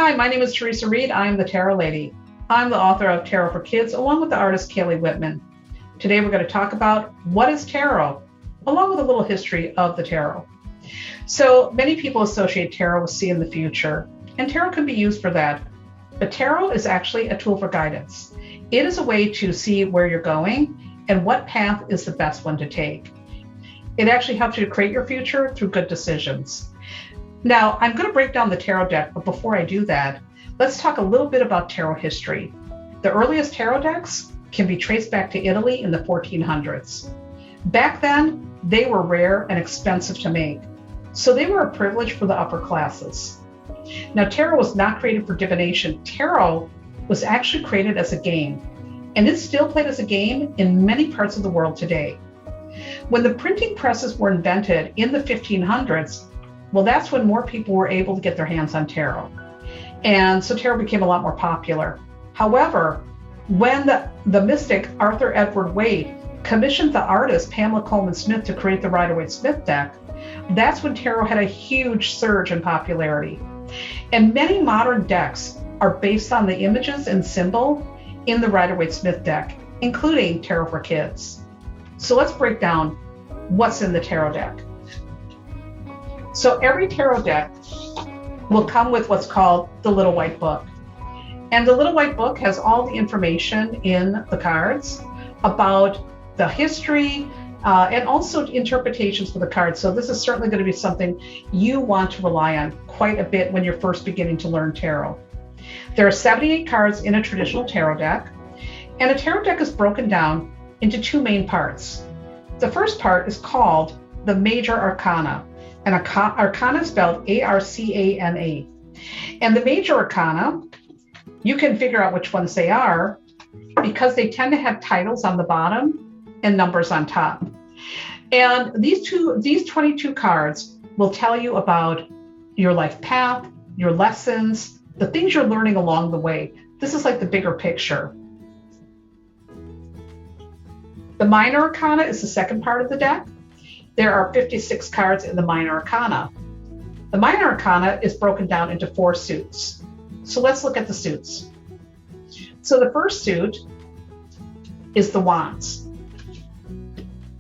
Hi, my name is Theresa Reed. I'm the Tarot Lady. I'm the author of Tarot for Kids, along with the artist Kailey Whitman. Today we're going to talk about what is tarot, along with a little history of the tarot. So many people associate tarot with seeing the future, and tarot can be used for that. But tarot is actually a tool for guidance. It is a way to see where you're going and what path is the best one to take. It actually helps you to create your future through good decisions. Now, I'm going to break down the tarot deck, but before I do that, let's talk a little bit about tarot history. The earliest tarot decks can be traced back to Italy in the 1400s. Back then, they were rare and expensive to make, so they were a privilege for the upper classes. Now, tarot was not created for divination. Tarot was actually created as a game, and it's still played as a game in many parts of the world today. When the printing presses were invented in the 1500s, well, that's when more people were able to get their hands on tarot. And so tarot became a lot more popular. However, when the mystic Arthur Edward Wade commissioned the artist Pamela Coleman Smith to create the Rider-Waite-Smith deck, that's when tarot had a huge surge in popularity. And many modern decks are based on the images and symbol in the Rider-Waite-Smith deck, including Tarot for Kids. So let's break down what's in the tarot deck. So every tarot deck will come with what's called the little white book. And the little white book has all the information in the cards about the history and also interpretations for the cards. So this is certainly going to be something you want to rely on quite a bit when you're first beginning to learn tarot. There are 78 cards in a traditional tarot deck, and a tarot deck is broken down into two main parts. The first part is called the major arcana. And arcana is spelled A-R-C-A-N-A. And the major arcana, you can figure out which ones they are because they tend to have titles on the bottom and numbers on top. And these 22 cards will tell you about your life path, your lessons, the things you're learning along the way. This is like the bigger picture. The minor arcana is the second part of the deck. There are 56 cards in the minor arcana. The minor arcana is broken down into 4 suits. So let's look at the suits. So the first suit is the wands.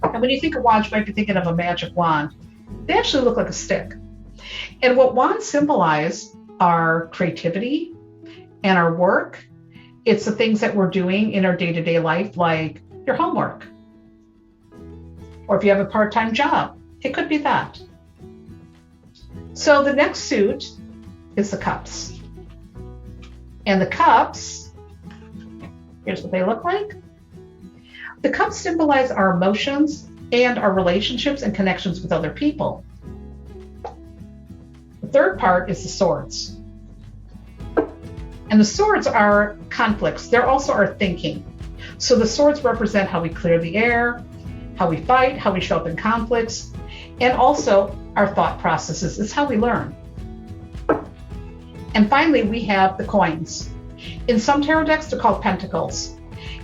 And when you think of wands, you might be thinking of a magic wand. They actually look like a stick. And what wands symbolize are creativity and our work. It's the things that we're doing in our day-to-day life, like your homework. Or if you have a part-time job, it could be that. So the next suit is the cups. And the cups, here's what they look like. The cups symbolize our emotions and our relationships and connections with other people. The third part is the swords. And the swords are conflicts. They're also our thinking. So the swords represent how we clear the air, how we fight, how we show up in conflicts, and also our thought processes. It's how we learn. And finally, we have the coins. In some tarot decks, they're called pentacles.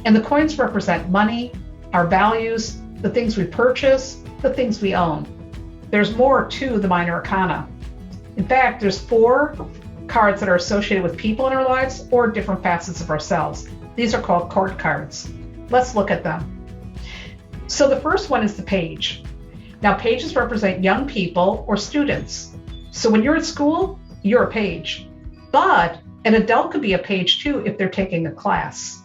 And the coins represent money, our values, the things we purchase, the things we own. There's more to the minor arcana. In fact, there's 4 cards that are associated with people in our lives or different facets of ourselves. These are called court cards. Let's look at them. So the first one is the page. Now, pages represent young people or students. So when you're at school, you're a page. But an adult could be a page too if they're taking a class.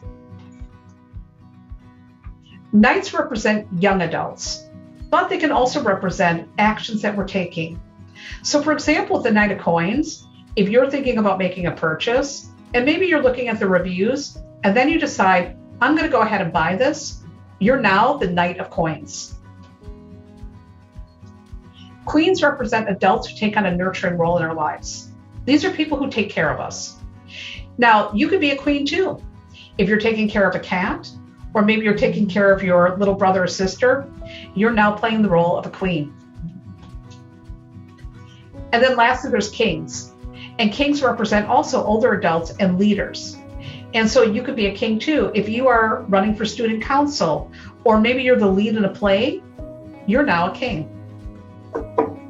Knights represent young adults, but they can also represent actions that we're taking. So for example, with the Knight of Coins, if you're thinking about making a purchase, and maybe you're looking at the reviews, and then you decide, I'm going to go ahead and buy this, you're now the Knight of Coins. Queens represent adults who take on a nurturing role in our lives. These are people who take care of us. Now, you could be a queen too. If you're taking care of a cat, or maybe you're taking care of your little brother or sister, you're now playing the role of a queen. And then lastly, there's kings. And kings represent also older adults and leaders. And so you could be a king too. If you are running for student council, or maybe you're the lead in a play, you're now a king.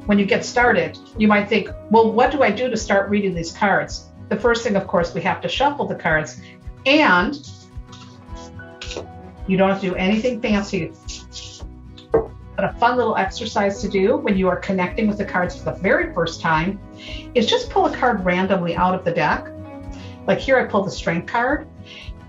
When you get started, you might think, well, what do I do to start reading these cards? The first thing, of course, we have to shuffle the cards, and you don't have to do anything fancy, but a fun little exercise to do when you are connecting with the cards for the very first time is just pull a card randomly out of the deck. Like here, I pulled the Strength card.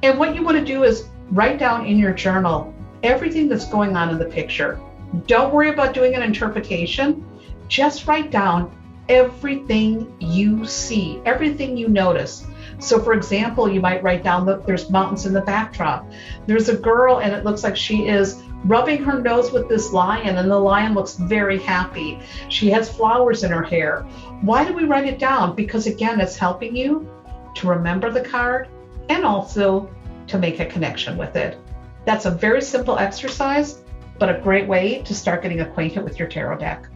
And what you want to do is write down in your journal everything that's going on in the picture. Don't worry about doing an interpretation. Just write down everything you see, everything you notice. So for example, you might write down that there's mountains in the backdrop. There's a girl and it looks like she is rubbing her nose with this lion, and the lion looks very happy. She has flowers in her hair. Why do we write it down? Because again, it's helping you to remember the card and also to make a connection with it. That's a very simple exercise, but a great way to start getting acquainted with your tarot deck.